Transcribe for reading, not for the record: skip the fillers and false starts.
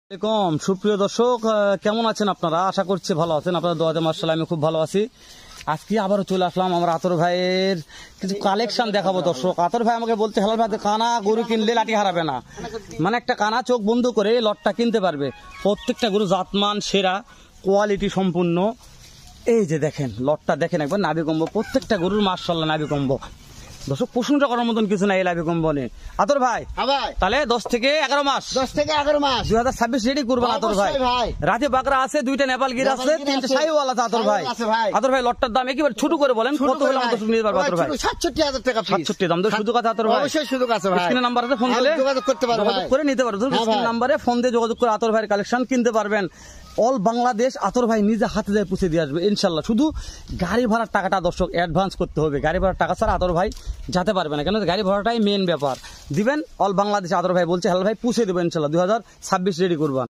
আসসালামু আলাইকুম সুপ্রিয় দর্শক, কেমন আছেন আপনারা? আশা করছি ভালো আছেন। আপনাদের দোয়াতে মাশাআল্লাহ আমি খুব ভালো আছি। আজকে আবারও চলে আসলাম আমার আতর ভাইয়ের কিছু কালেকশন দেখাবো। দর্শক, আতর ভাই আমাকে বলতে হালাল ভাই কানা গরু কিনলে লাঠি হারাবে না, মানে একটা কানা চোখ বন্ধ করে লটটা কিনতে পারবে। প্রত্যেকটা গরু জাতমান সেরা, কোয়ালিটি সম্পূর্ণ। এই যে দেখেন লটটা, দেখেন একবার নাভি কম্বো, প্রত্যেকটা গরুর মাশাআল্লাহ নাভি কম্বো। দর্শক, প্রশংসা করার মতন কিছু নাই এই লাভি কম্বনে। আতর ভাই তাহলে 10 থেকে 11 মাস 2026 রেডি করবেন আতর ভাই। রাতে বাকরা আছে, 2টা নেপাল গির আছে, 3টে শাহিওয়াল আছে আতর ভাই। আতর ভাই লটটার দাম একেবারে ছোট করে বলেন, কত হলে আমাদের নিতে পারবে আতর ভাই? ৬৭,০০০ টাকা। ৬৭ দাম সুযোগ আছে আতর ভাই? অবশ্যই সুযোগ আছে ভাই। স্ক্রিনে নাম্বার আছে, ফোন দিলে যোগাযোগ করতে পারবেন, যোগাযোগ করে নিতে পারবেন। স্ক্রিনে নাম্বারে ফোন দিয়ে যোগাযোগ করে আতর ভাইয়ের কালেকশন কিনতে পারবেন। অল বাংলাদেশ আতর ভাই নিজে হাতে দিয়ে পৌঁছে দিয়ে আসবে ইনশাল্লাহ। শুধু গাড়ি ভাড়ার টাকাটা দর্শক অ্যাডভান্স করতে হবে। গাড়ি ভাড়ার টাকা ছাড়া আতর ভাই যেতে পারবে না, কেন গাড়ি ভাড়াটাই মেন ব্যাপার। দিবেন অল বাংলাদেশ আতর ভাই বলছে হালাল ভাই পৌঁছে দেবেন ইনশাল্লাহ। 2026 রেডি করবেন।